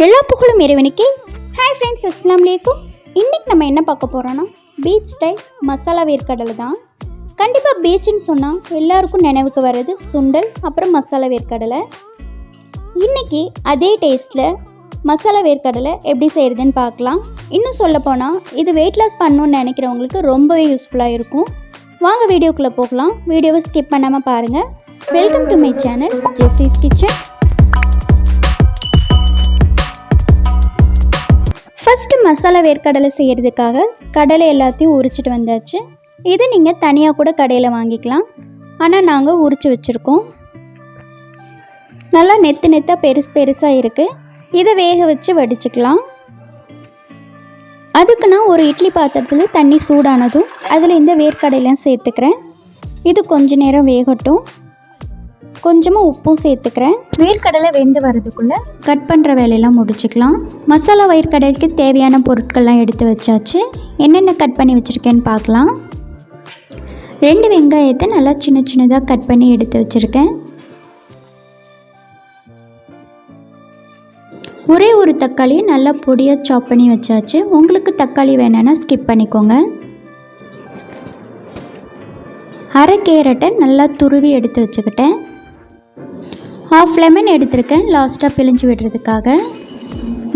எல்லா புகழும் இறைவனுக்கே. ஹாய் ஃப்ரெண்ட்ஸ், அஸ்ஸலாமு அலைக்கும். இன்றைக்கி நம்ம என்ன பார்க்க போகிறோன்னா பீச் ஸ்டைல் மசாலா வேர்க்கடலை தான். கண்டிப்பாக பீச்சுன்னு சொன்னால் எல்லாருக்கும் நினைவுக்கு வர்றது சுண்டல், அப்புறம் மசாலா வேர்க்கடலை. இன்றைக்கி அதே டேஸ்ட்டில் மசாலா வேர்க்கடலை எப்படி செய்கிறதுன்னு பார்க்கலாம். இன்னும் சொல்லப்போனால் இது வெயிட் லாஸ் பண்ணணுன்னு நினைக்கிறவங்களுக்கு ரொம்பவே யூஸ்ஃபுல்லாக இருக்கும். வாங்க வீடியோக்குள்ளே போகலாம். வீடியோவை ஸ்கிப் பண்ணாமல் பாருங்கள். Welcome to my channel Jessie's kitchen. First masala வேர்க்கடலை செய்கிறதுக்காக கடலை எல்லாத்தையும் உரிச்சிட்டு வந்தாச்சு. இது நீங்கள் தனியாக கூட கடையில் வாங்கிக்கலாம், ஆனால் நாங்கள் உரித்து வச்சுருக்கோம். நல்லா நெத்தாக பெருசாக இருக்குது. இதை வேக வச்சு வடிச்சுக்கலாம். அதுக்கு நான் ஒரு இட்லி பாத்திரத்தில் தண்ணி சூடானதும் அதில் இந்த வேர்க்கடையெல்லாம் சேர்த்துக்கிறேன். இது கொஞ்ச நேரம் வேகட்டும். கொஞ்சமாக உப்பும் சேர்த்துக்கிறேன். வேர்க்கடலை வெந்து வரதுக்குள்ளே கட் பண்ணுற வேலையெல்லாம் முடிச்சுக்கலாம். மசாலா வேர்க்கடலைக்கு தேவையான பொருட்கள்லாம் எடுத்து வச்சாச்சு. என்னென்ன கட் பண்ணி வச்சுருக்கேன்னு பார்க்கலாம். 2 வெங்காயத்தை நல்லா சின்னதாக கட் பண்ணி எடுத்து வச்சுருக்கேன். ஒரே ஒரு தக்காளியை நல்லா பொடியாக சாப் பண்ணி வச்சாச்சு. உங்களுக்கு தக்காளி வேணும்னா ஸ்கிப் பண்ணிக்கோங்க. அரை கேரட்டை நல்லா துருவி எடுத்து வச்சுக்கிட்டேன். 1/2 லெமன் எடுத்திருக்கேன் லாஸ்ட்டாக பிழிஞ்சு விடுறதுக்காக.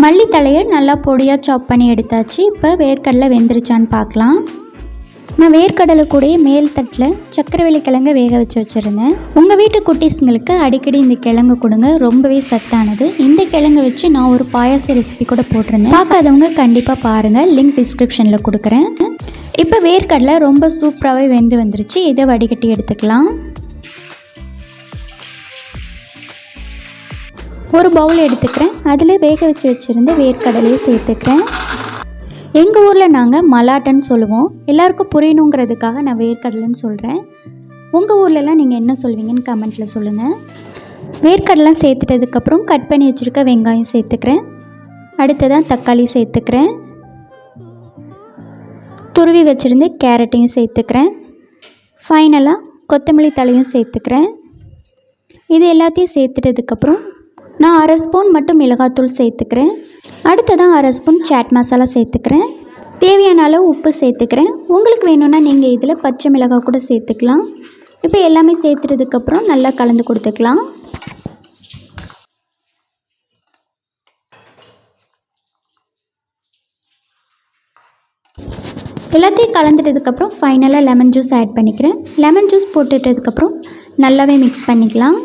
மல்லித்தலையை நல்லா பொடியாக சாப் பண்ணி எடுத்தாச்சு. இப்போ வேர்க்கடலை வெந்துருச்சான்னு பார்க்கலாம். நான் வேர்க்கடலை கூடயே மேல் தட்டில் சக்கரவள்ளி கிழங்கு வேக வச்சு வச்சுருந்தேன். உங்கள் வீட்டு குட்டீஸுங்களுக்கு அடிக்கடி இந்த கிழங்கு கொடுங்க, ரொம்பவே சத்தானது. இந்த கிழங்கு வச்சு நான் ஒரு பாயாச ரெசிபி கூட போட்டிருந்தேன். பார்க்காதவங்க கண்டிப்பாக பாருங்கள், லிங்க் டிஸ்கிரிப்ஷனில் கொடுக்குறேன். இப்போ வேர்க்கடலை ரொம்ப சூப்பராகவே வெந்து வந்துருச்சு. இதை வடிகட்டி எடுத்துக்கலாம். ஒரு பவுல் எடுத்துக்கிறேன். அதில் வேக வச்சு வச்சுருந்த வேர்க்கடலையை சேர்த்துக்கிறேன். எங்கள் ஊரில் நாங்கள் மலாட்டன்னு சொல்லுவோம். எல்லாருக்கும் புரியணுங்கிறதுக்காக நான் வேர்க்கடலைன்னு சொல்கிறேன். உங்கள் ஊர்லலாம் நீங்கள் என்ன சொல்வீங்கன்னு கமெண்ட்டில் சொல்லுங்கள். வேர்க்கடலாம் சேர்த்துட்டதுக்கப்புறம் கட் பண்ணி வச்சுருக்க வெங்காயம் சேர்த்துக்கிறேன். அடுத்ததான் தக்காளி சேர்த்துக்கிறேன். துருவி வச்சுருந்த கேரட்டையும் சேர்த்துக்கிறேன். ஃபைனலாக கொத்தமல்லி தலையும் சேர்த்துக்கிறேன். இது எல்லாத்தையும் சேர்த்துட்டதுக்கப்புறம் நான் 1/2 ஸ்பூன் மட்டும் மிளகாத்தூள் சேர்த்துக்கிறேன். அடுத்ததான் 1/2 ஸ்பூன் சாட் மசாலா சேர்த்துக்கிறேன். தேவையான அளவு உப்பு சேர்த்துக்கிறேன். உங்களுக்கு வேணும்னா நீங்கள் இதில் பச்சை மிளகாய் கூட சேர்த்துக்கலாம். இப்போ எல்லாமே சேர்த்துட்டதுக்கப்புறம் நல்லா கலந்து கொடுத்துக்கலாம். எல்லாத்தையும் கலந்துட்டதுக்கப்புறம் ஃபைனலாக லெமன் ஜூஸ் ஆட் பண்ணிக்கிறேன். லெமன் ஜூஸ் போட்டுட்டதுக்கப்புறம் நல்லாவே மிக்ஸ் பண்ணிக்கலாம்.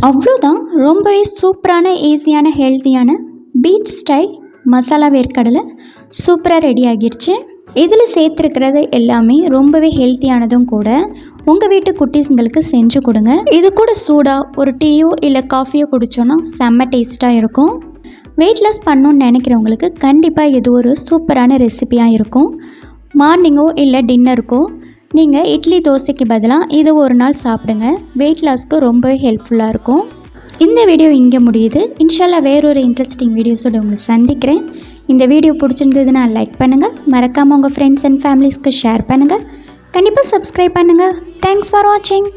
அவ்வளோதான், ரொம்பவே சூப்பரான ஈஸியான ஹெல்த்தியான பீச் ஸ்டைல் மசாலா வேர்க்கடலை சூப்பராக ரெடி ஆகிடுச்சு. இதில் சேர்த்துருக்கிறது எல்லாமே ரொம்பவே ஹெல்த்தியானதும் கூட. உங்கள் வீட்டு குட்டீஸுங்களுக்கு செஞ்சு கொடுங்க. இது கூட சூடாக ஒரு டீயோ இல்லை காஃபியோ குடித்தோன்னா செம்ம டேஸ்ட்டாக இருக்கும். வெயிட் லாஸ் பண்ணணுன்னு நினைக்கிறவங்களுக்கு கண்டிப்பாக இது ஒரு சூப்பரான ரெசிபியாக இருக்கும். மார்னிங்கோ இல்லை டின்னருக்கோ நீங்கள் இட்லி தோசைக்கு பதிலாக இதை ஒரு நாள் சாப்பிடுங்க. வெயிட் லாஸ்க்கு ரொம்பவே ஹெல்ப்ஃபுல்லாக இருக்கும். இந்த வீடியோ இங்கே முடியுது. இன்ஷால்லா வேறொரு இன்ட்ரெஸ்டிங் வீடியோஸோடு உங்களை சந்திக்கிறேன். இந்த வீடியோ பிடிச்சிருந்ததுன்னா லைக் பண்ணுங்கள். மறக்காமல் உங்கள் ஃப்ரெண்ட்ஸ் அண்ட் ஃபேமிலிஸ்க்கு ஷேர் பண்ணுங்கள். கண்டிப்பாக சப்ஸ்கிரைப் பண்ணுங்கள். தேங்க்ஸ் ஃபார் வாட்சிங்.